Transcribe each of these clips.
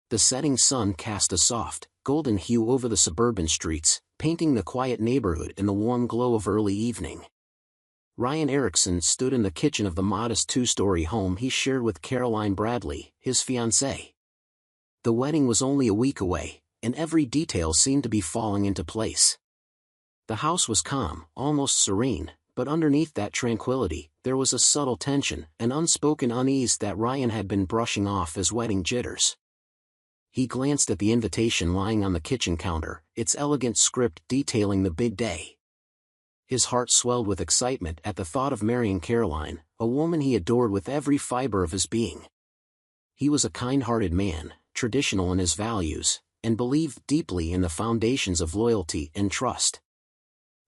The setting sun cast a soft, golden hue over the suburban streets, painting the quiet neighborhood in the warm glow of early evening. Ryan Erickson stood in the kitchen of the modest two-story home he shared with Caroline Bradley, his fiancée. The wedding was only a week away, and every detail seemed to be falling into place. The house was calm, almost serene, but underneath that tranquility, there was a subtle tension, an unspoken unease that Ryan had been brushing off as wedding jitters. He glanced at the invitation lying on the kitchen counter, its elegant script detailing the big day. His heart swelled with excitement at the thought of marrying Caroline, a woman he adored with every fiber of his being. He was a kind-hearted man, traditional in his values, and believed deeply in the foundations of loyalty and trust.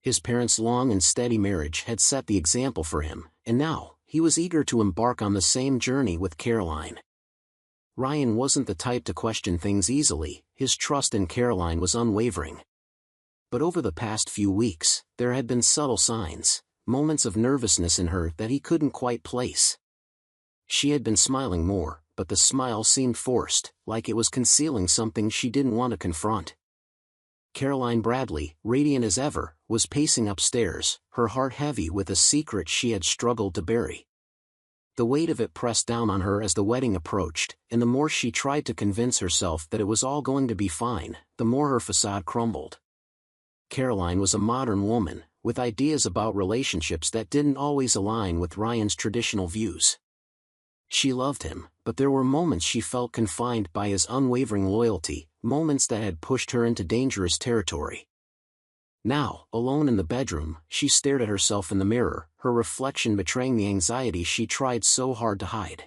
His parents' long and steady marriage had set the example for him, and now, he was eager to embark on the same journey with Caroline. Ryan wasn't the type to question things easily, his trust in Caroline was unwavering. But over the past few weeks, there had been subtle signs, moments of nervousness in her that he couldn't quite place. She had been smiling more, but the smile seemed forced, like it was concealing something she didn't want to confront. Caroline Bradley, radiant as ever, was pacing upstairs, her heart heavy with a secret she had struggled to bury. The weight of it pressed down on her as the wedding approached, and the more she tried to convince herself that it was all going to be fine, the more her facade crumbled. Caroline was a modern woman, with ideas about relationships that didn't always align with Ryan's traditional views. She loved him, but there were moments she felt confined by his unwavering loyalty, moments that had pushed her into dangerous territory. Now, alone in the bedroom, she stared at herself in the mirror, her reflection betraying the anxiety she tried so hard to hide.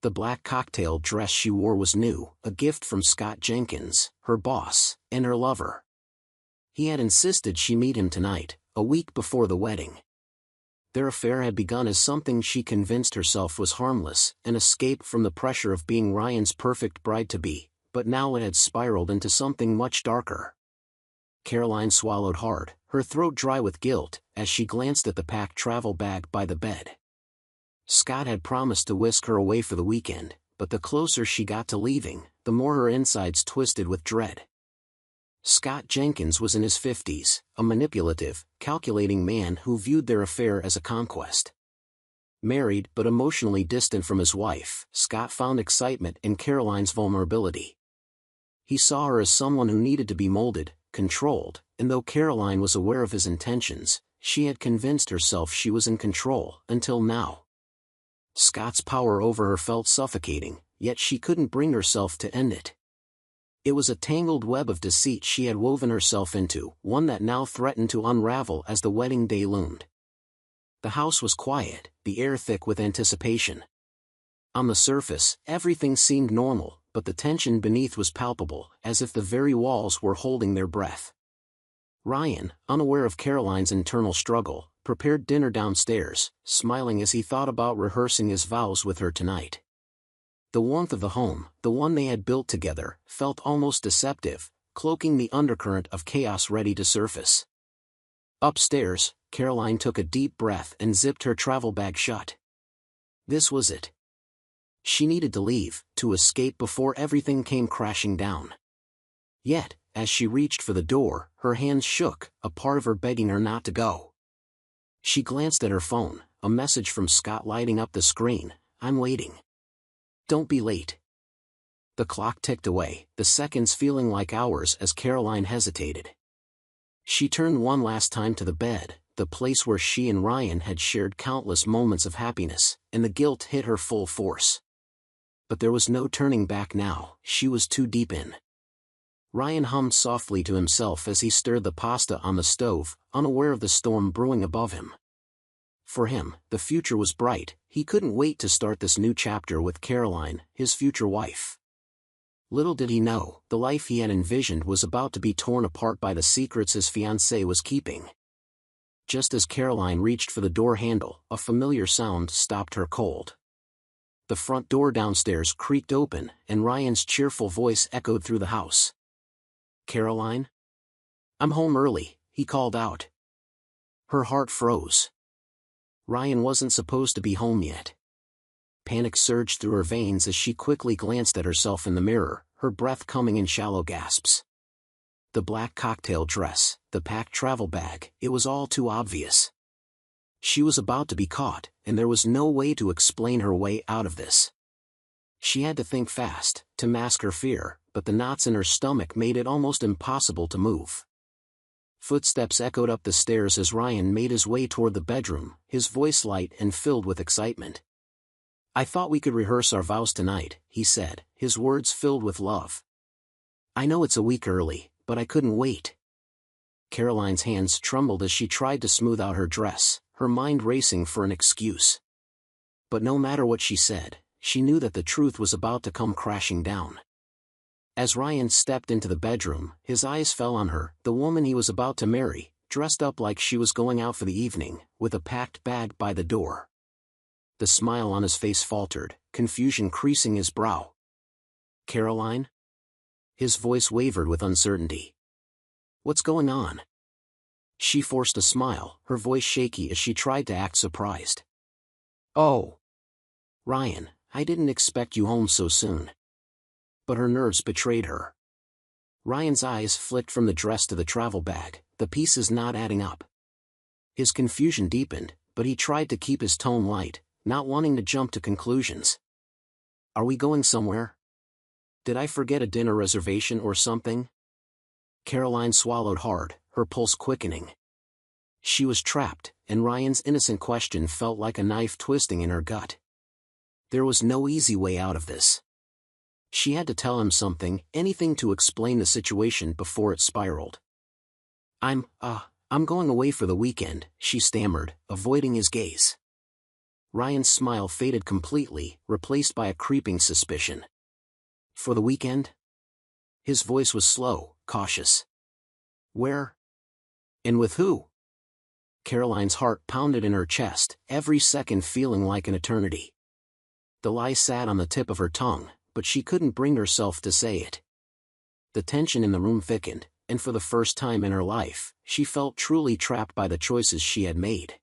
The black cocktail dress she wore was new, a gift from Scott Jenkins, her boss, and her lover. He had insisted she meet him tonight, a week before the wedding. Their affair had begun as something she convinced herself was harmless, an escape from the pressure of being Ryan's perfect bride-to-be, but now it had spiraled into something much darker. Caroline swallowed hard, her throat dry with guilt, as she glanced at the packed travel bag by the bed. Scott had promised to whisk her away for the weekend, but the closer she got to leaving, the more her insides twisted with dread. Scott Jenkins was in his 50s, a manipulative, calculating man who viewed their affair as a conquest. Married but emotionally distant from his wife, Scott found excitement in Caroline's vulnerability. He saw her as someone who needed to be molded, controlled, and though Caroline was aware of his intentions, she had convinced herself she was in control, until now. Scott's power over her felt suffocating, yet she couldn't bring herself to end it. It was a tangled web of deceit she had woven herself into, one that now threatened to unravel as the wedding day loomed. The house was quiet, the air thick with anticipation. On the surface, everything seemed normal, but the tension beneath was palpable, as if the very walls were holding their breath. Ryan, unaware of Caroline's internal struggle, prepared dinner downstairs, smiling as he thought about rehearsing his vows with her tonight. The warmth of the home, the one they had built together, felt almost deceptive, cloaking the undercurrent of chaos ready to surface. Upstairs, Caroline took a deep breath and zipped her travel bag shut. This was it. She needed to leave, to escape before everything came crashing down. Yet, as she reached for the door, her hands shook, a part of her begging her not to go. She glanced at her phone, a message from Scott lighting up the screen. "I'm waiting. Don't be late." The clock ticked away, the seconds feeling like hours as Caroline hesitated. She turned one last time to the bed, the place where she and Ryan had shared countless moments of happiness, and the guilt hit her full force. But there was no turning back now, she was too deep in. Ryan hummed softly to himself as he stirred the pasta on the stove, unaware of the storm brewing above him. For him, the future was bright, he couldn't wait to start this new chapter with Caroline, his future wife. Little did he know, the life he had envisioned was about to be torn apart by the secrets his fiancée was keeping. Just as Caroline reached for the door handle, a familiar sound stopped her cold. The front door downstairs creaked open, and Ryan's cheerful voice echoed through the house. "Caroline? I'm home early," he called out. Her heart froze. Ryan wasn't supposed to be home yet. Panic surged through her veins as she quickly glanced at herself in the mirror, her breath coming in shallow gasps. The black cocktail dress, the packed travel bag, it was all too obvious. She was about to be caught, and there was no way to explain her way out of this. She had to think fast, to mask her fear, but the knots in her stomach made it almost impossible to move. Footsteps echoed up the stairs as Ryan made his way toward the bedroom, his voice light and filled with excitement. "I thought we could rehearse our vows tonight," he said, his words filled with love. "I know it's a week early, but I couldn't wait." Caroline's hands trembled as she tried to smooth out her dress, her mind racing for an excuse. But no matter what she said, she knew that the truth was about to come crashing down. As Ryan stepped into the bedroom, his eyes fell on her, the woman he was about to marry, dressed up like she was going out for the evening, with a packed bag by the door. The smile on his face faltered, confusion creasing his brow. "Caroline?" His voice wavered with uncertainty. "What's going on?" She forced a smile, her voice shaky as she tried to act surprised. "Oh, Ryan, I didn't expect you home so soon." But her nerves betrayed her. Ryan's eyes flicked from the dress to the travel bag, the pieces not adding up. His confusion deepened, but he tried to keep his tone light, not wanting to jump to conclusions. "Are we going somewhere? Did I forget a dinner reservation or something?" Caroline swallowed hard, her pulse quickening. She was trapped, and Ryan's innocent question felt like a knife twisting in her gut. There was no easy way out of this. She had to tell him something, anything to explain the situation before it spiraled. I'm going away for the weekend," she stammered, avoiding his gaze. Ryan's smile faded completely, replaced by a creeping suspicion. "For the weekend?" His voice was slow, cautious. "Where? And with who?" Caroline's heart pounded in her chest, every second feeling like an eternity. The lie sat on the tip of her tongue, but she couldn't bring herself to say it. The tension in the room thickened, and for the first time in her life, she felt truly trapped by the choices she had made.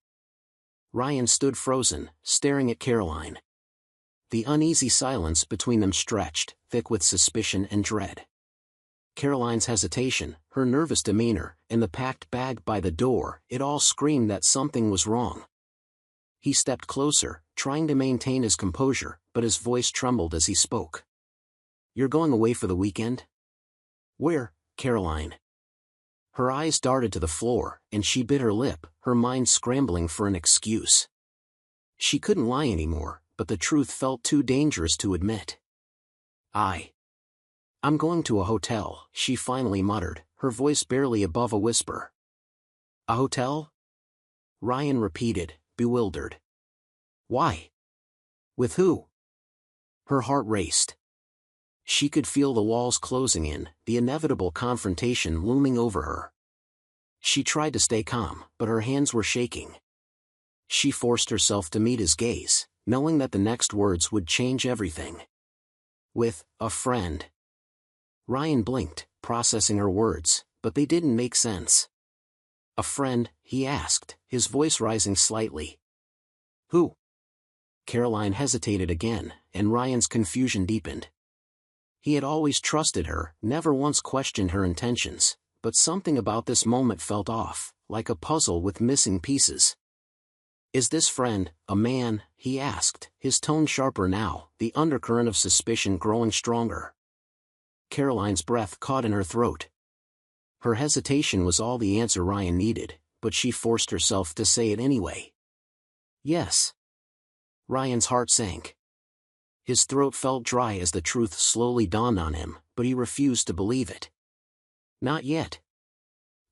Ryan stood frozen, staring at Caroline. The uneasy silence between them stretched, thick with suspicion and dread. Caroline's hesitation, her nervous demeanor, and the packed bag by the door, it all screamed that something was wrong. He stepped closer, trying to maintain his composure, but his voice trembled as he spoke. "You're going away for the weekend? Where, Caroline?" Her eyes darted to the floor, and she bit her lip, her mind scrambling for an excuse. She couldn't lie anymore, but the truth felt too dangerous to admit. I'm going to a hotel," she finally muttered, her voice barely above a whisper. "A hotel?" Ryan repeated, bewildered. "Why? With who?" Her heart raced. She could feel the walls closing in, the inevitable confrontation looming over her. She tried to stay calm, but her hands were shaking. She forced herself to meet his gaze, knowing that the next words would change everything. "With a friend." Ryan blinked, processing her words, but they didn't make sense. "A friend?" he asked, his voice rising slightly. "Who?" Caroline hesitated again, and Ryan's confusion deepened. He had always trusted her, never once questioned her intentions, but something about this moment felt off, like a puzzle with missing pieces. "Is this friend a man?" he asked, his tone sharper now, the undercurrent of suspicion growing stronger. Caroline's breath caught in her throat. Her hesitation was all the answer Ryan needed, but she forced herself to say it anyway. "Yes." Ryan's heart sank. His throat felt dry as the truth slowly dawned on him, but he refused to believe it. "Not yet."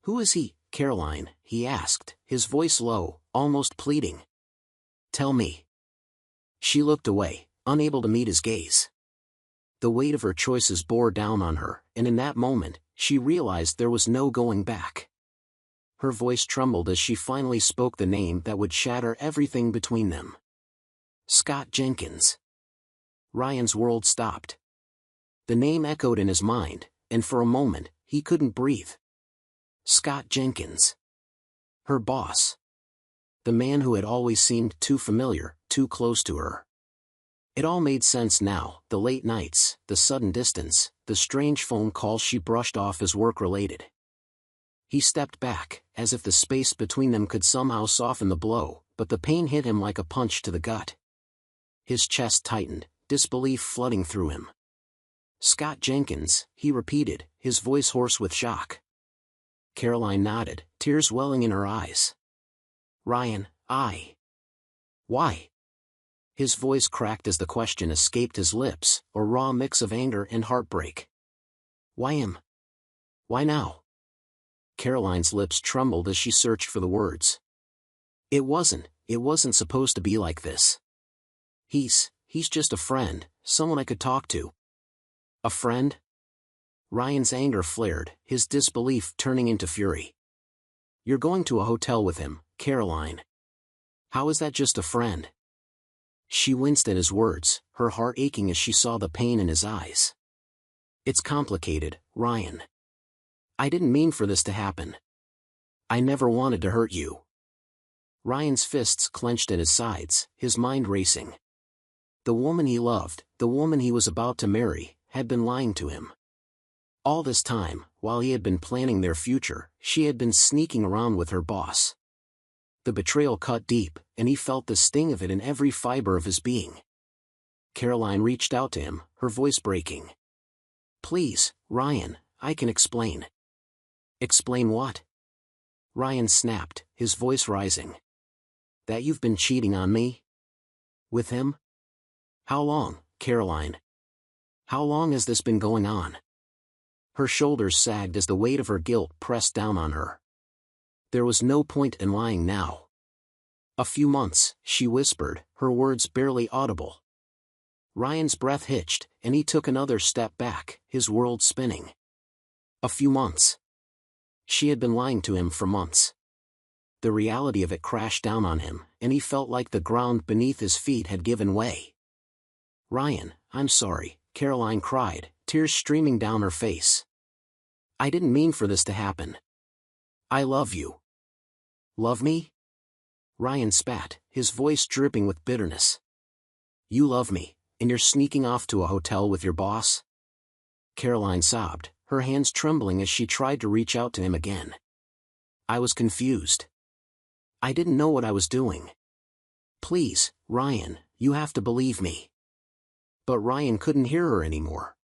"Who is he, Caroline?" he asked, his voice low, almost pleading. "Tell me." She looked away, unable to meet his gaze. The weight of her choices bore down on her, and in that moment, she realized there was no going back. Her voice trembled as she finally spoke the name that would shatter everything between them. "Scott Jenkins." Ryan's world stopped. The name echoed in his mind, and for a moment, he couldn't breathe. Scott Jenkins. Her boss. The man who had always seemed too familiar, too close to her. It all made sense now, the late nights, the sudden distance, the strange phone calls she brushed off as work-related. He stepped back, as if the space between them could somehow soften the blow, but the pain hit him like a punch to the gut. His chest tightened, disbelief flooding through him. "Scott Jenkins," he repeated, his voice hoarse with shock. Caroline nodded, tears welling in her eyes. "Ryan, Why?" His voice cracked as the question escaped his lips, a raw mix of anger and heartbreak. "Why him? Why now?" Caroline's lips trembled as she searched for the words. It wasn't supposed to be like this. He's just a friend, someone I could talk to." "A friend?" Ryan's anger flared, his disbelief turning into fury. "You're going to a hotel with him, Caroline. How is that just a friend?" She winced at his words, her heart aching as she saw the pain in his eyes. "It's complicated, Ryan. I didn't mean for this to happen. I never wanted to hurt you." Ryan's fists clenched at his sides, his mind racing. The woman he loved, the woman he was about to marry, had been lying to him. All this time, while he had been planning their future, she had been sneaking around with her boss. The betrayal cut deep, and he felt the sting of it in every fiber of his being. Caroline reached out to him, her voice breaking. "Please, Ryan, I can explain." "Explain what?" Ryan snapped, his voice rising. "That you've been cheating on me? With him? How long, Caroline? How long has this been going on?" Her shoulders sagged as the weight of her guilt pressed down on her. There was no point in lying now. "A few months," she whispered, her words barely audible. Ryan's breath hitched, and he took another step back, his world spinning. A few months. She had been lying to him for months. The reality of it crashed down on him, and he felt like the ground beneath his feet had given way. "Ryan, I'm sorry," Caroline cried, tears streaming down her face. "I didn't mean for this to happen. I love you." "Love me?" Ryan spat, his voice dripping with bitterness. "You love me, and you're sneaking off to a hotel with your boss?" Caroline sobbed, her hands trembling as she tried to reach out to him again. "I was confused. I didn't know what I was doing. Please, Ryan, you have to believe me." But Ryan couldn't hear her anymore.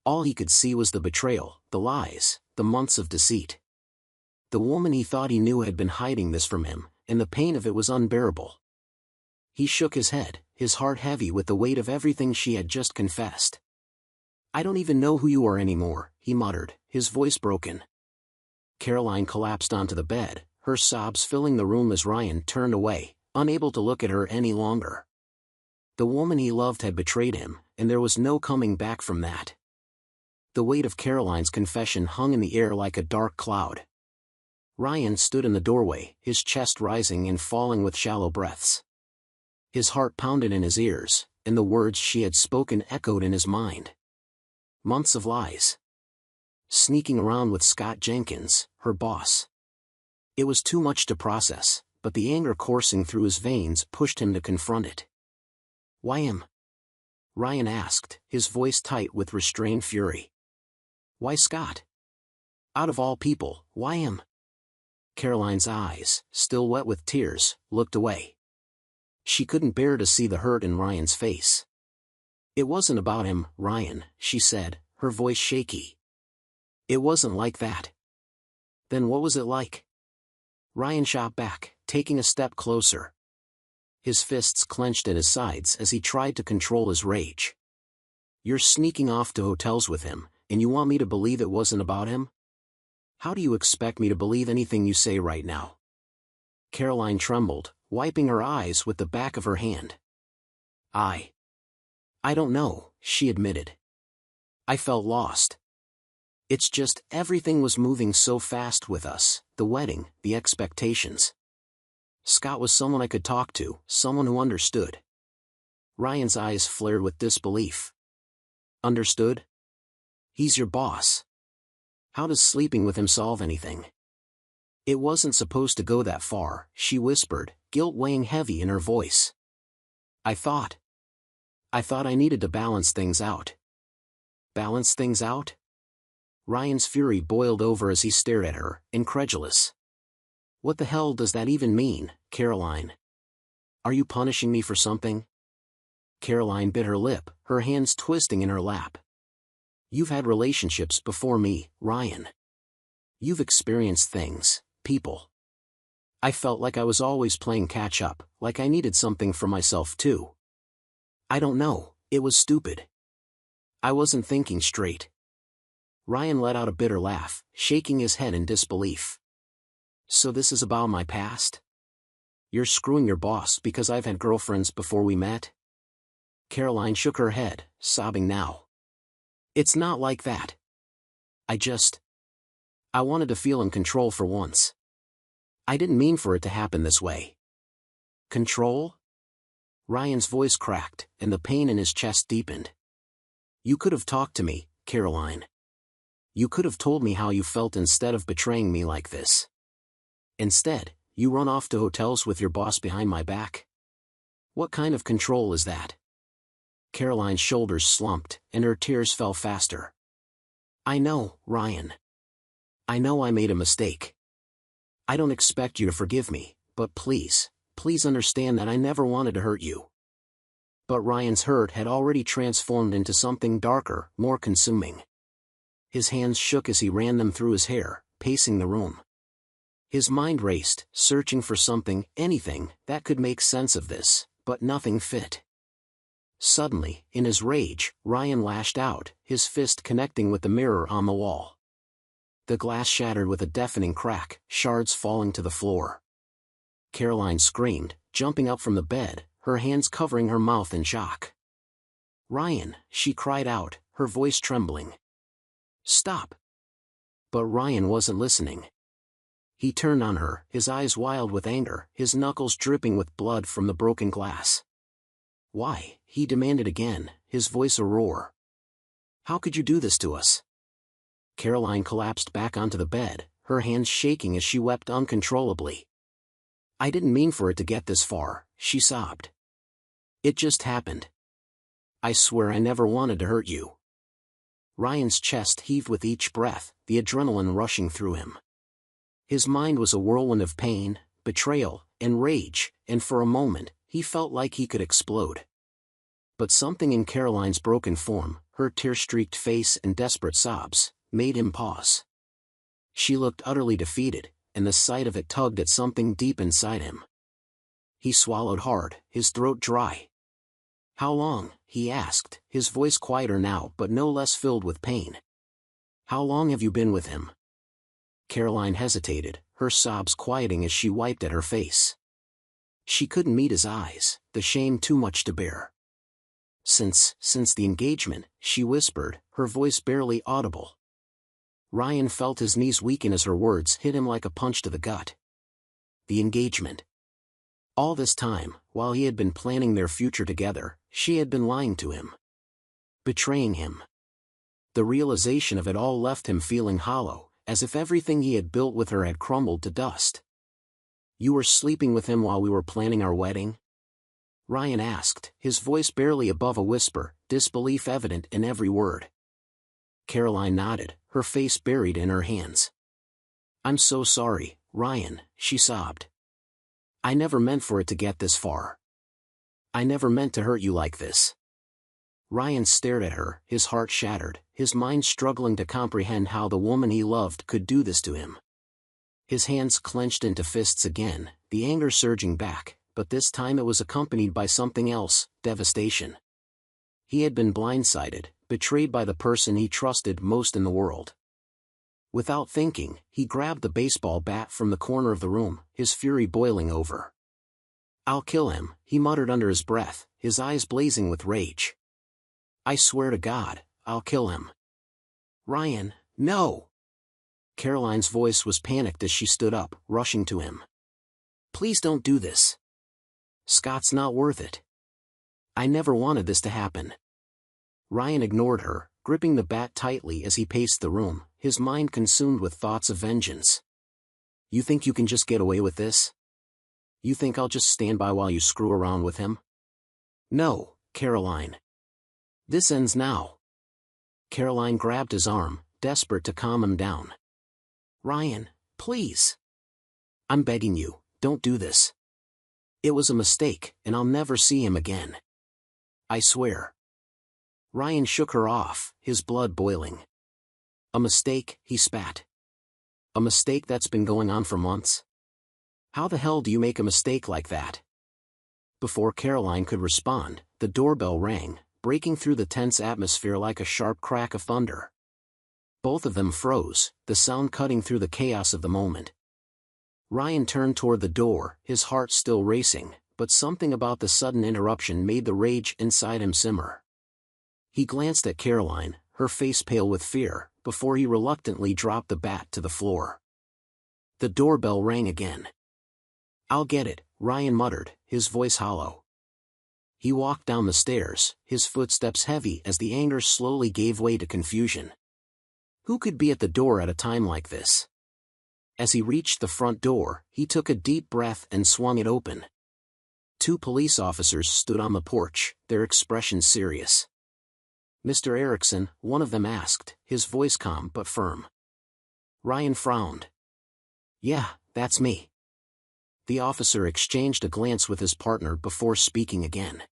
All he could see was the betrayal, the lies, the months of deceit. The woman he thought he knew had been hiding this from him, and the pain of it was unbearable. He shook his head, his heart heavy with the weight of everything she had just confessed. "I don't even know who you are anymore," he muttered, his voice broken. Caroline collapsed onto the bed, her sobs filling the room as Ryan turned away, unable to look at her any longer. The woman he loved had betrayed him, and there was no coming back from that. The weight of Caroline's confession hung in the air like a dark cloud. Ryan stood in the doorway, his chest rising and falling with shallow breaths. His heart pounded in his ears, and the words she had spoken echoed in his mind. Months of lies. Sneaking around with Scott Jenkins, her boss. It was too much to process, but the anger coursing through his veins pushed him to confront it. "Why him?" Ryan asked, his voice tight with restrained fury. "Why Scott? Out of all people, why him?" Caroline's eyes, still wet with tears, looked away. She couldn't bear to see the hurt in Ryan's face. "It wasn't about him, Ryan," she said, her voice shaky. "It wasn't like that." "Then what was it like?" Ryan shot back, taking a step closer. His fists clenched at his sides as he tried to control his rage. "You're sneaking off to hotels with him, and you want me to believe it wasn't about him? How do you expect me to believe anything you say right now?" Caroline trembled, wiping her eyes with the back of her hand. I don't know," she admitted. "I felt lost. It's just everything was moving so fast with us, the wedding, the expectations. Scott was someone I could talk to, someone who understood." Ryan's eyes flared with disbelief. "Understood? He's your boss. How does sleeping with him solve anything?" "It wasn't supposed to go that far," she whispered, guilt weighing heavy in her voice. I thought I needed to balance things out." Balance things out? Ryan's fury boiled over as he stared at her, incredulous. What the hell does that even mean, Caroline? Are you punishing me for something? Caroline bit her lip, her hands twisting in her lap. You've had relationships before me, Ryan. You've experienced things, people. I felt like I was always playing catch-up, like I needed something for myself too. I don't know, it was stupid. I wasn't thinking straight. Ryan let out a bitter laugh, shaking his head in disbelief. So this is about my past? You're screwing your boss because I've had girlfriends before we met? Caroline shook her head, sobbing now. It's not like that. I wanted to feel in control for once. I didn't mean for it to happen this way. Control? Ryan's voice cracked, and the pain in his chest deepened. You could have talked to me, Caroline. You could have told me how you felt instead of betraying me like this. Instead, you run off to hotels with your boss behind my back. What kind of control is that? Caroline's shoulders slumped, and her tears fell faster. I know, Ryan. I know I made a mistake. I don't expect you to forgive me, but please understand that I never wanted to hurt you. But Ryan's hurt had already transformed into something darker, more consuming. His hands shook as he ran them through his hair, pacing the room. His mind raced, searching for something, anything, that could make sense of this, but nothing fit. Suddenly, in his rage, Ryan lashed out, his fist connecting with the mirror on the wall. The glass shattered with a deafening crack, shards falling to the floor. Caroline screamed, jumping up from the bed, her hands covering her mouth in shock. Ryan, she cried out, her voice trembling. Stop! But Ryan wasn't listening. He turned on her, his eyes wild with anger, his knuckles dripping with blood from the broken glass. Why? He demanded again, his voice a roar. How could you do this to us? Caroline collapsed back onto the bed, her hands shaking as she wept uncontrollably. I didn't mean for it to get this far, she sobbed. It just happened. I swear I never wanted to hurt you. Ryan's chest heaved with each breath, the adrenaline rushing through him. His mind was a whirlwind of pain, betrayal, and rage, and for a moment, he felt like he could explode. But something in Caroline's broken form, her tear-streaked face and desperate sobs, made him pause. She looked utterly defeated, and the sight of it tugged at something deep inside him. He swallowed hard, his throat dry. How long? He asked, his voice quieter now but no less filled with pain. How long have you been with him? Caroline hesitated, her sobs quieting as she wiped at her face. She couldn't meet his eyes, the shame too much to bear. Since the engagement, she whispered, her voice barely audible. Ryan felt his knees weaken as her words hit him like a punch to the gut. The engagement. All this time, while he had been planning their future together, she had been lying to him. Betraying him. The realization of it all left him feeling hollow, as if everything he had built with her had crumbled to dust. You were sleeping with him while we were planning our wedding? Ryan asked, his voice barely above a whisper, disbelief evident in every word. Caroline nodded, her face buried in her hands. I'm so sorry, Ryan, she sobbed. I never meant for it to get this far. I never meant to hurt you like this. Ryan stared at her, his heart shattered, his mind struggling to comprehend how the woman he loved could do this to him. His hands clenched into fists again, the anger surging back, but this time it was accompanied by something else, devastation. He had been blindsided, betrayed by the person he trusted most in the world. Without thinking, he grabbed the baseball bat from the corner of the room, his fury boiling over. I'll kill him, he muttered under his breath, his eyes blazing with rage. I swear to God, I'll kill him. Ryan, no! Caroline's voice was panicked as she stood up, rushing to him. Please don't do this. Scott's not worth it. I never wanted this to happen. Ryan ignored her, gripping the bat tightly as he paced the room, his mind consumed with thoughts of vengeance. You think you can just get away with this? You think I'll just stand by while you screw around with him? No, Caroline. This ends now. Caroline grabbed his arm, desperate to calm him down. "Ryan, please. I'm begging you, don't do this. It was a mistake, and I'll never see him again. I swear." Ryan shook her off, his blood boiling. "A mistake," he spat. "A mistake that's been going on for months? How the hell do you make a mistake like that?" Before Caroline could respond, the doorbell rang, breaking through the tense atmosphere like a sharp crack of thunder. Both of them froze, the sound cutting through the chaos of the moment. Ryan turned toward the door, his heart still racing, but something about the sudden interruption made the rage inside him simmer. He glanced at Caroline, her face pale with fear, before he reluctantly dropped the bat to the floor. The doorbell rang again. "I'll get it," Ryan muttered, his voice hollow. He walked down the stairs, his footsteps heavy as the anger slowly gave way to confusion. Who could be at the door at a time like this? As he reached the front door, he took a deep breath and swung it open. 2 police officers stood on the porch, their expressions serious. "Mr. Erickson," one of them asked, his voice calm but firm. Ryan frowned. "Yeah, that's me." The officer exchanged a glance with his partner before speaking again.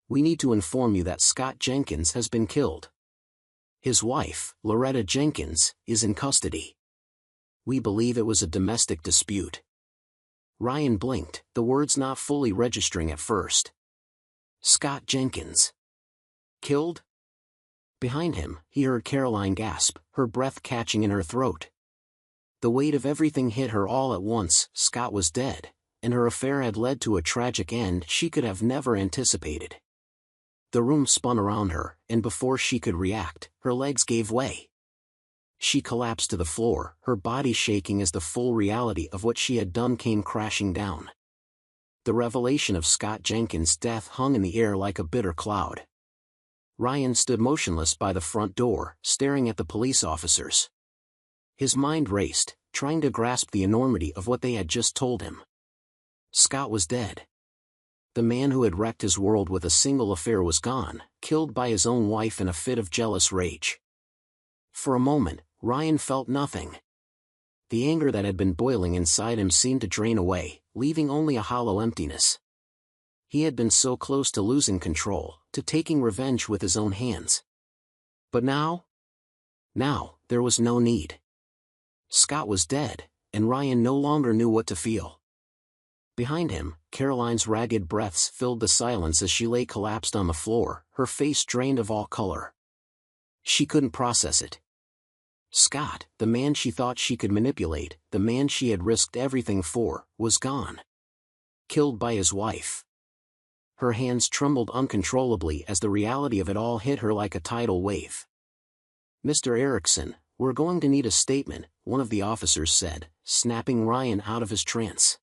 "We need to inform you that Scott Jenkins has been killed. His wife, Loretta Jenkins, is in custody. We believe it was a domestic dispute." Ryan blinked, the words not fully registering at first. "Scott Jenkins. Killed?" Behind him, he heard Caroline gasp, her breath catching in her throat. The weight of everything hit her all at once. Scott was dead, and her affair had led to a tragic end she could have never anticipated. The room spun around her, and before she could react, her legs gave way. She collapsed to the floor, her body shaking as the full reality of what she had done came crashing down. The revelation of Scott Jenkins' death hung in the air like a bitter cloud. Ryan stood motionless by the front door, staring at the police officers. His mind raced, trying to grasp the enormity of what they had just told him. Scott was dead. The man who had wrecked his world with a single affair was gone, killed by his own wife in a fit of jealous rage. For a moment, Ryan felt nothing. The anger that had been boiling inside him seemed to drain away, leaving only a hollow emptiness. He had been so close to losing control, to taking revenge with his own hands. But now? Now, there was no need. Scott was dead, and Ryan no longer knew what to feel. Behind him, Caroline's ragged breaths filled the silence as she lay collapsed on the floor, her face drained of all color. She couldn't process it. Scott, the man she thought she could manipulate, the man she had risked everything for, was gone. Killed by his wife. Her hands trembled uncontrollably as the reality of it all hit her like a tidal wave. "Mr. Erickson, we're going to need a statement," one of the officers said, snapping Ryan out of his trance.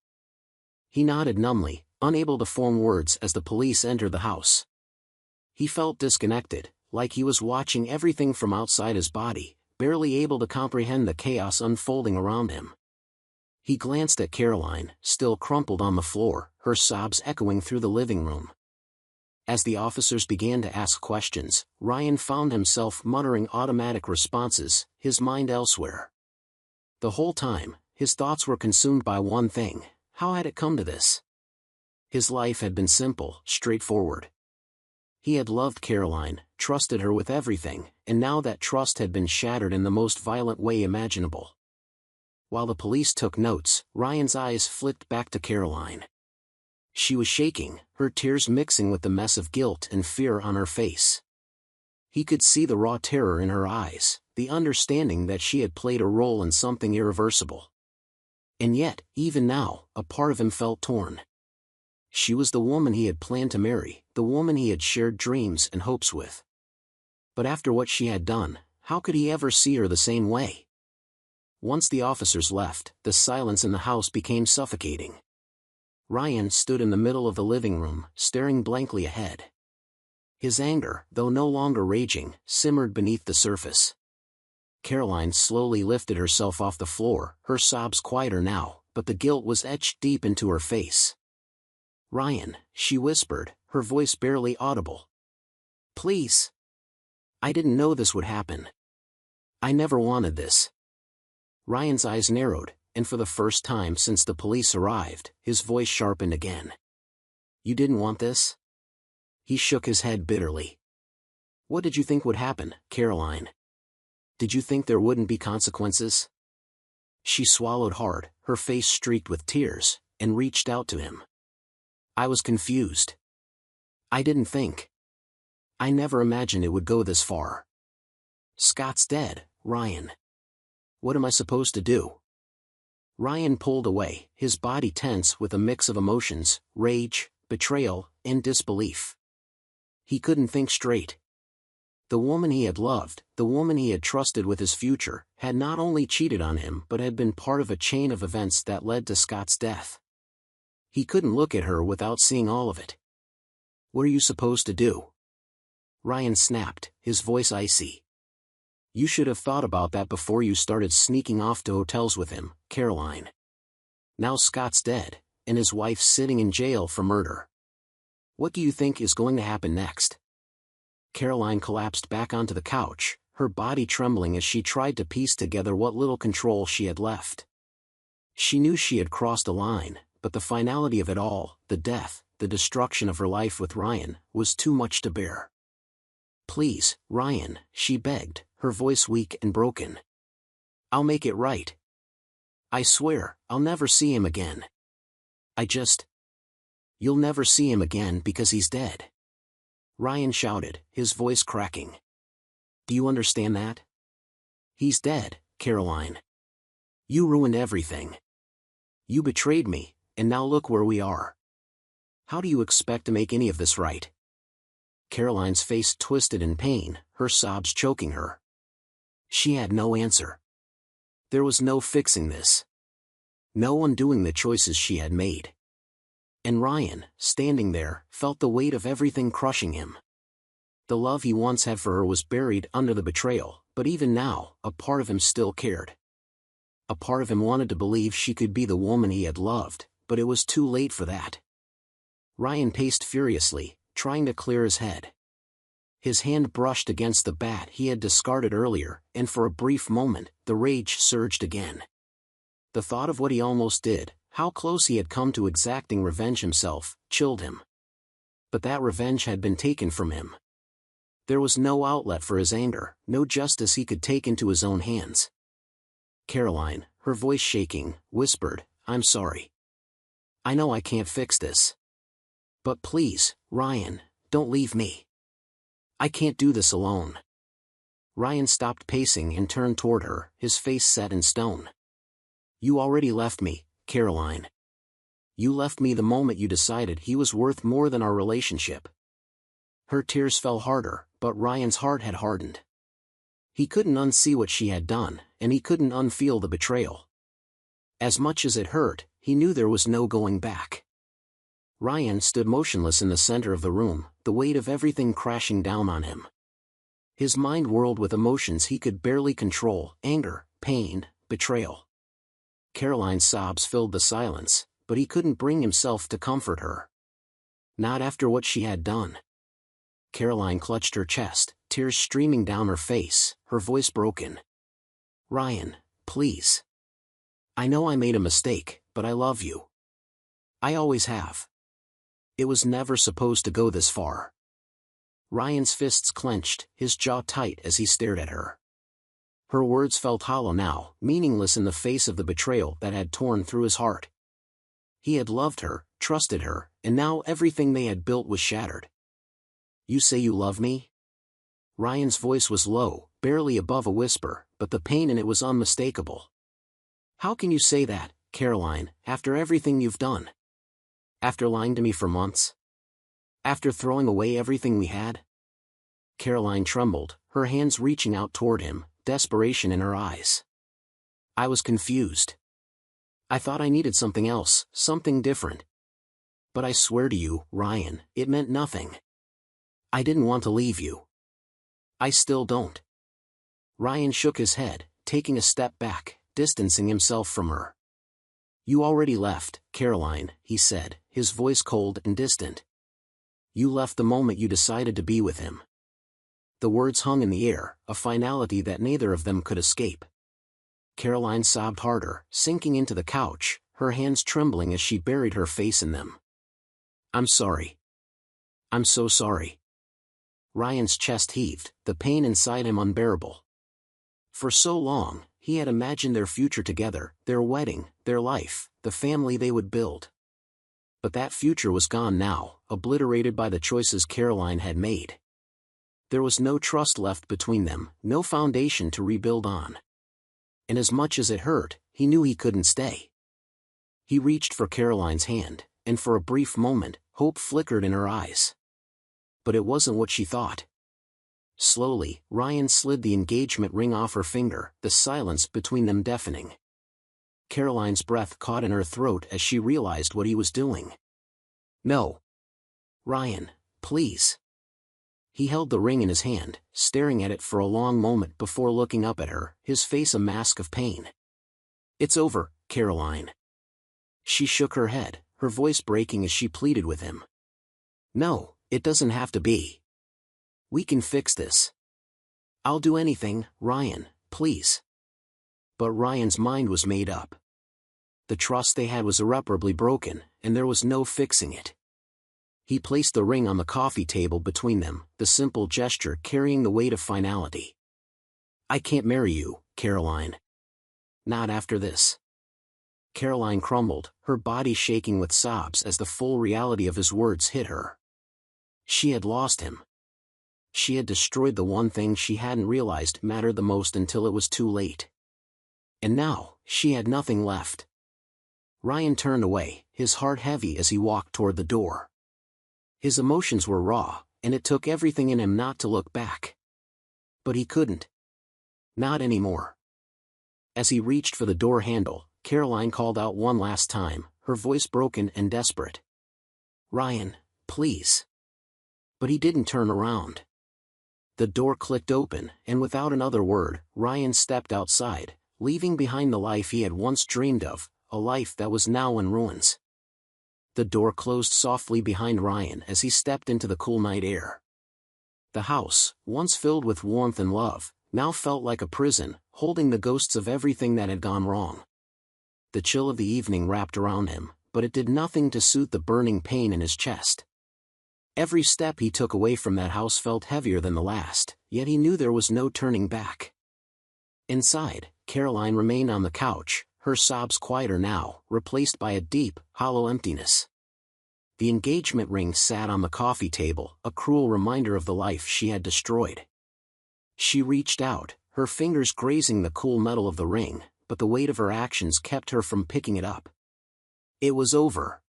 He nodded numbly, unable to form words as the police entered the house. He felt disconnected, like he was watching everything from outside his body, barely able to comprehend the chaos unfolding around him. He glanced at Caroline, still crumpled on the floor, her sobs echoing through the living room. As the officers began to ask questions, Ryan found himself muttering automatic responses, his mind elsewhere. The whole time, his thoughts were consumed by one thing: how had it come to this? His life had been simple, straightforward. He had loved Caroline, trusted her with everything, and now that trust had been shattered in the most violent way imaginable. While the police took notes, Ryan's eyes flicked back to Caroline. She was shaking, her tears mixing with the mess of guilt and fear on her face. He could see the raw terror in her eyes, the understanding that she had played a role in something irreversible. And yet, even now, a part of him felt torn. She was the woman he had planned to marry, the woman he had shared dreams and hopes with. But after what she had done, how could he ever see her the same way? Once the officers left, the silence in the house became suffocating. Ryan stood in the middle of the living room, staring blankly ahead. His anger, though no longer raging, simmered beneath the surface. Caroline slowly lifted herself off the floor, her sobs quieter now, but the guilt was etched deep into her face. "Ryan," she whispered, her voice barely audible. "Please. I didn't know this would happen. I never wanted this. Ryan's eyes narrowed, and for the first time since the police arrived, his voice sharpened again. You didn't want this? He shook his head bitterly. What did you think would happen, Caroline? Did you think there wouldn't be consequences? She swallowed hard, her face streaked with tears, and reached out to him. I was confused. I didn't think. I never imagined it would go this far. Scott's dead, Ryan. What am I supposed to do? Ryan pulled away, his body tense with a mix of emotions, rage, betrayal, and disbelief. He couldn't think straight. The woman he had loved, the woman he had trusted with his future, had not only cheated on him but had been part of a chain of events that led to Scott's death. He couldn't look at her without seeing all of it. What are you supposed to do? Ryan snapped, his voice icy. You should have thought about that before you started sneaking off to hotels with him, Caroline. Now Scott's dead, and his wife's sitting in jail for murder. What do you think is going to happen next? Caroline collapsed back onto the couch, her body trembling as she tried to piece together what little control she had left. She knew she had crossed a line, but the finality of it all, the death, the destruction of her life with Ryan, was too much to bear. Please, Ryan, she begged, her voice weak and broken. I'll make it right. I swear, I'll never see him again. You'll never see him again because he's dead. Ryan shouted, his voice cracking. Do you understand that? He's dead, Caroline. You ruined everything. You betrayed me, and now look where we are. How do you expect to make any of this right? Caroline's face twisted in pain, her sobs choking her. She had no answer. There was no fixing this. No undoing the choices she had made. And Ryan, standing there, felt the weight of everything crushing him. The love he once had for her was buried under the betrayal, but even now, a part of him still cared. A part of him wanted to believe she could be the woman he had loved, but it was too late for that. Ryan paced furiously, trying to clear his head. His hand brushed against the bat he had discarded earlier, and for a brief moment, the rage surged again. The thought of what he almost did, how close he had come to exacting revenge himself, chilled him. But that revenge had been taken from him. There was no outlet for his anger, no justice he could take into his own hands. Caroline, her voice shaking, whispered, I'm sorry. I know I can't fix this. But please, Ryan, don't leave me. I can't do this alone. Ryan stopped pacing and turned toward her, his face set in stone. You already left me, Caroline. You left me the moment you decided he was worth more than our relationship. Her tears fell harder, but Ryan's heart had hardened. He couldn't unsee what she had done, and he couldn't unfeel the betrayal. As much as it hurt, he knew there was no going back. Ryan stood motionless in the center of the room, the weight of everything crashing down on him. His mind whirled with emotions he could barely control, anger, pain, betrayal. Caroline's sobs filled the silence, but he couldn't bring himself to comfort her. Not after what she had done. Caroline clutched her chest, tears streaming down her face, her voice broken. Ryan, please. I know I made a mistake, but I love you. I always have. It was never supposed to go this far. Ryan's fists clenched, his jaw tight as he stared at her. Her words felt hollow now, meaningless in the face of the betrayal that had torn through his heart. He had loved her, trusted her, and now everything they had built was shattered. You say you love me? Ryan's voice was low, barely above a whisper, but the pain in it was unmistakable. How can you say that, Caroline, after everything you've done? After lying to me for months? After throwing away everything we had? Caroline trembled, her hands reaching out toward him, desperation in her eyes. I was confused. I thought I needed something else, something different. But I swear to you, Ryan, it meant nothing. I didn't want to leave you. I still don't. Ryan shook his head, taking a step back, distancing himself from her. You already left, Caroline, he said, his voice cold and distant. You left the moment you decided to be with him. the words hung in the air, a finality that neither of them could escape. Caroline sobbed harder, sinking into the couch, her hands trembling as she buried her face in them. "I'm sorry. I'm so sorry." Ryan's chest heaved, the pain inside him unbearable. For so long, he had imagined their future together, their wedding, their life, the family they would build. But that future was gone now, obliterated by the choices Caroline had made. There was no trust left between them, no foundation to rebuild on. And as much as it hurt, he knew he couldn't stay. He reached for Caroline's hand, and for a brief moment, hope flickered in her eyes. But it wasn't what she thought. Slowly, Ryan slid the engagement ring off her finger, the silence between them deafening. Caroline's breath caught in her throat as she realized what he was doing. "No. Ryan, please." He held the ring in his hand, staring at it for a long moment before looking up at her, his face a mask of pain. "It's over, Caroline." She shook her head, her voice breaking as she pleaded with him. "No, it doesn't have to be. We can fix this. I'll do anything, Ryan, please." But Ryan's mind was made up. The trust they had was irreparably broken, and there was no fixing it. He placed the ring on the coffee table between them, the simple gesture carrying the weight of finality. "I can't marry you, Caroline. Not after this." Caroline crumbled, her body shaking with sobs as the full reality of his words hit her. She had lost him. She had destroyed the one thing she hadn't realized mattered the most until it was too late. And now, she had nothing left. Ryan turned away, his heart heavy as he walked toward the door. His emotions were raw, and it took everything in him not to look back. But he couldn't. Not anymore. As he reached for the door handle, Caroline called out one last time, her voice broken and desperate. "Ryan, please." But he didn't turn around. The door clicked open, and without another word, Ryan stepped outside, leaving behind the life he had once dreamed of, a life that was now in ruins. The door closed softly behind Ryan as he stepped into the cool night air. The house, once filled with warmth and love, now felt like a prison, holding the ghosts of everything that had gone wrong. The chill of the evening wrapped around him, but it did nothing to soothe the burning pain in his chest. Every step he took away from that house felt heavier than the last, yet he knew there was no turning back. Inside, Caroline remained on the couch, her sobs quieter now, replaced by a deep, hollow emptiness. The engagement ring sat on the coffee table, a cruel reminder of the life she had destroyed. She reached out, her fingers grazing the cool metal of the ring, but the weight of her actions kept her from picking it up. It was over.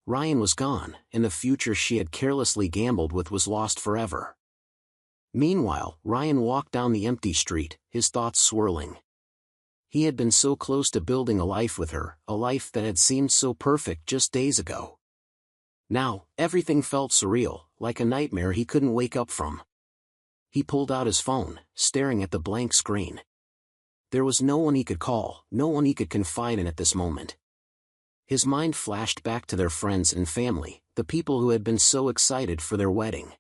Ryan was gone, and the future she had carelessly gambled with was lost forever. Meanwhile, Ryan walked down the empty street, his thoughts swirling. He had been so close to building a life with her, a life that had seemed so perfect just days ago. Now, everything felt surreal, like a nightmare he couldn't wake up from. He pulled out his phone, staring at the blank screen. There was no one he could call, no one he could confide in at this moment. His mind flashed back to their friends and family, the people who had been so excited for their wedding.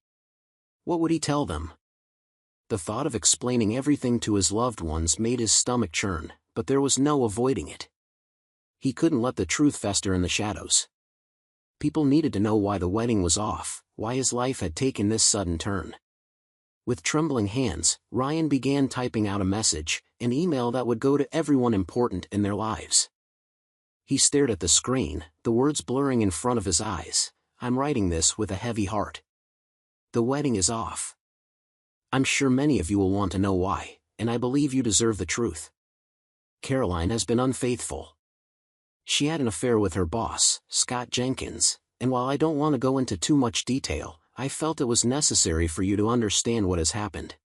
What would he tell them? The thought of explaining everything to his loved ones made his stomach churn, but there was no avoiding it. He couldn't let the truth fester in the shadows. People needed to know why the wedding was off, why his life had taken this sudden turn. With trembling hands, Ryan began typing out a message, an email that would go to everyone important in their lives. He stared at the screen, the words blurring in front of his eyes. "I'm writing this with a heavy heart. The wedding is off. I'm sure many of you will want to know why, and I believe you deserve the truth. Caroline has been unfaithful. She had an affair with her boss, Scott Jenkins, and while I don't want to go into too much detail, I felt it was necessary for you to understand what has happened.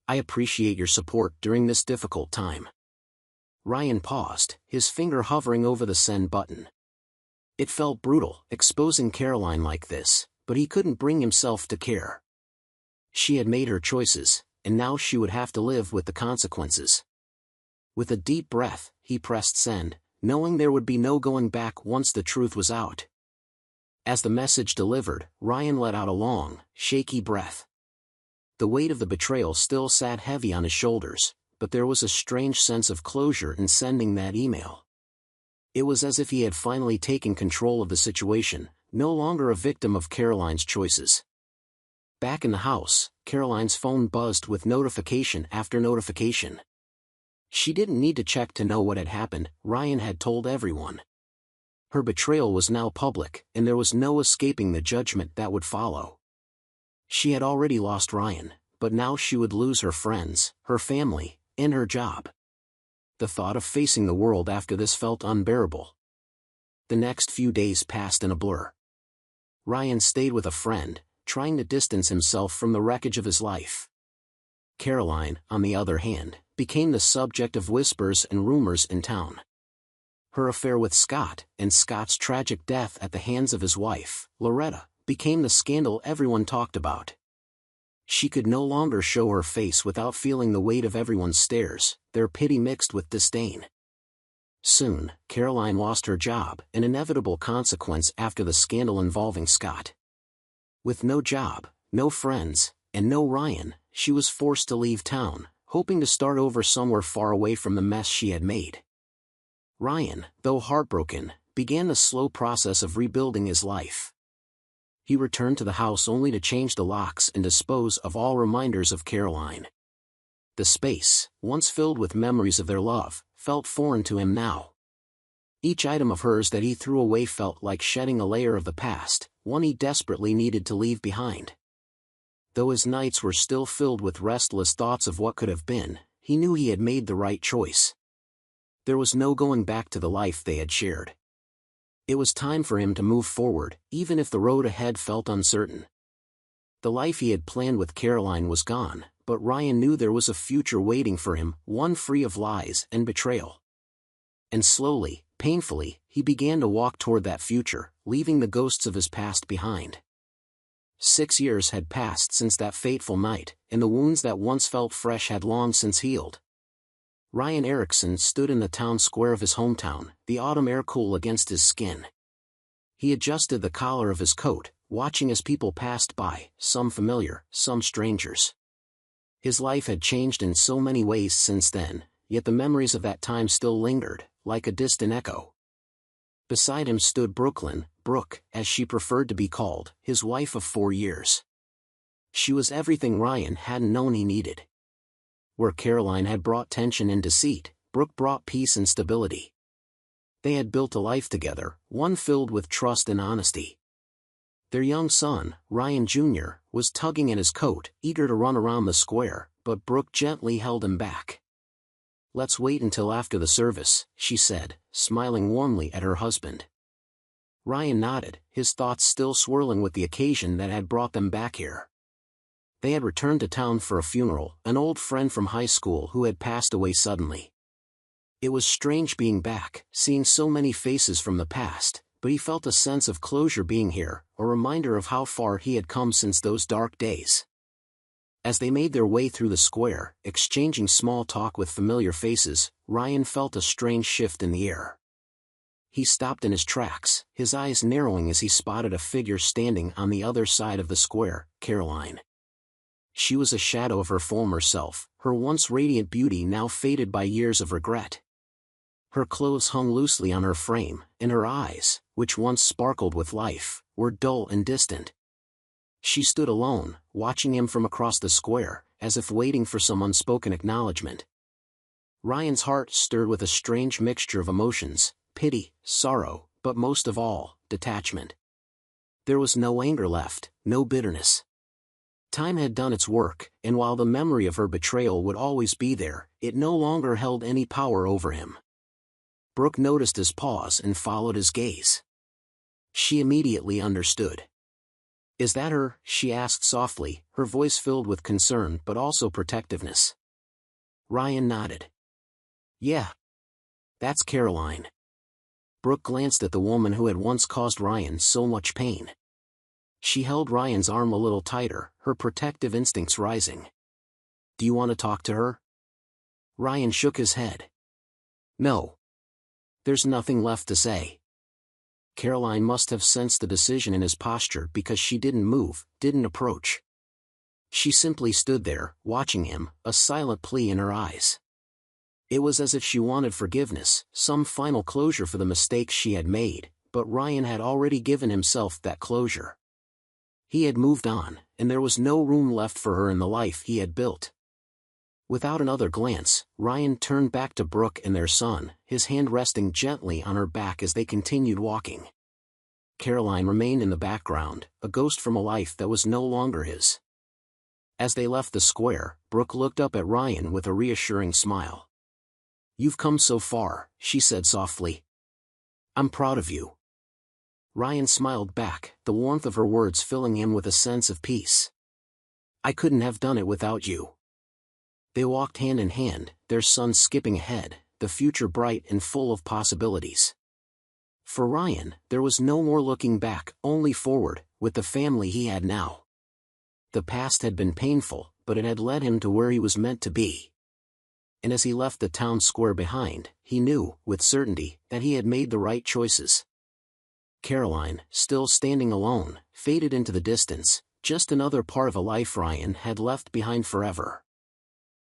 I appreciate your support during this difficult time." Ryan paused, his finger hovering over the send button. It felt brutal, exposing Caroline like this, but he couldn't bring himself to care. She had made her choices, and now she would have to live with the consequences. With a deep breath, he pressed send, knowing there would be no going back once the truth was out. As the message delivered, Ryan let out a long, shaky breath. The weight of the betrayal still sat heavy on his shoulders, but there was a strange sense of closure in sending that email. It was as if he had finally taken control of the situation, no longer a victim of Caroline's choices. Back in the house, Caroline's phone buzzed with notification after notification. She didn't need to check to know what had happened. Ryan had told everyone. Her betrayal was now public, and there was no escaping the judgment that would follow. She had already lost Ryan, but now she would lose her friends, her family, and her job. The thought of facing the world after this felt unbearable. The next few days passed in a blur. Ryan stayed with a friend, trying to distance himself from the wreckage of his life. Caroline, on the other hand, became the subject of whispers and rumors in town. Her affair with Scott, and Scott's tragic death at the hands of his wife, Loretta, became the scandal everyone talked about. She could no longer show her face without feeling the weight of everyone's stares, their pity mixed with disdain. Soon, Caroline lost her job, an inevitable consequence after the scandal involving Scott. With no job, no friends, and no Ryan, she was forced to leave town, hoping to start over somewhere far away from the mess she had made. Ryan, though heartbroken, began the slow process of rebuilding his life. He returned to the house only to change the locks and dispose of all reminders of Caroline. The space, once filled with memories of their love, felt foreign to him now. Each item of hers that he threw away felt like shedding a layer of the past, one he desperately needed to leave behind. Though his nights were still filled with restless thoughts of what could have been, he knew he had made the right choice. There was no going back to the life they had shared. It was time for him to move forward, even if the road ahead felt uncertain. The life he had planned with Caroline was gone, but Ryan knew there was a future waiting for him, one free of lies and betrayal. And slowly, painfully, he began to walk toward that future, leaving the ghosts of his past behind. 6 years had passed since that fateful night, and the wounds that once felt fresh had long since healed. Ryan Erickson stood in the town square of his hometown, the autumn air cool against his skin. He adjusted the collar of his coat, watching as people passed by, some familiar, some strangers. His life had changed in so many ways since then, yet the memories of that time still lingered, like a distant echo. Beside him stood Brooklyn, Brooke, as she preferred to be called, his wife of 4 years. She was everything Ryan hadn't known he needed. Where Caroline had brought tension and deceit, Brooke brought peace and stability. They had built a life together, one filled with trust and honesty. Their young son, Ryan Jr., was tugging at his coat, eager to run around the square, but Brooke gently held him back. "Let's wait until after the service," she said, smiling warmly at her husband. Ryan nodded, his thoughts still swirling with the occasion that had brought them back here. They had returned to town for a funeral, an old friend from high school who had passed away suddenly. It was strange being back, seeing so many faces from the past, but he felt a sense of closure being here, a reminder of how far he had come since those dark days. As they made their way through the square, exchanging small talk with familiar faces, Ryan felt a strange shift in the air. He stopped in his tracks, his eyes narrowing as he spotted a figure standing on the other side of the square, Caroline. She was a shadow of her former self, her once radiant beauty now faded by years of regret. Her clothes hung loosely on her frame, and her eyes, which once sparkled with life, were dull and distant. She stood alone, watching him from across the square, as if waiting for some unspoken acknowledgement. Ryan's heart stirred with a strange mixture of emotions, pity, sorrow, but most of all, detachment. There was no anger left, no bitterness. Time had done its work, and while the memory of her betrayal would always be there, it no longer held any power over him. Brooke noticed his pause and followed his gaze. She immediately understood. "Is that her?" she asked softly, her voice filled with concern but also protectiveness. Ryan nodded. "Yeah. That's Caroline." Brooke glanced at the woman who had once caused Ryan so much pain. She held Ryan's arm a little tighter, her protective instincts rising. "Do you want to talk to her?" Ryan shook his head. "No. There's nothing left to say." Caroline must have sensed the decision in his posture because she didn't move, didn't approach. She simply stood there, watching him, a silent plea in her eyes. It was as if she wanted forgiveness, some final closure for the mistakes she had made, but Ryan had already given himself that closure. He had moved on, and there was no room left for her in the life he had built. Without another glance, Ryan turned back to Brooke and their son, his hand resting gently on her back as they continued walking. Caroline remained in the background, a ghost from a life that was no longer his. As they left the square, Brooke looked up at Ryan with a reassuring smile. "You've come so far," she said softly. "I'm proud of you." Ryan smiled back, the warmth of her words filling him with a sense of peace. "I couldn't have done it without you." They walked hand in hand, their son skipping ahead, the future bright and full of possibilities. For Ryan, there was no more looking back, only forward, with the family he had now. The past had been painful, but it had led him to where he was meant to be. And as he left the town square behind, he knew, with certainty, that he had made the right choices. Caroline, still standing alone, faded into the distance, just another part of a life Ryan had left behind forever.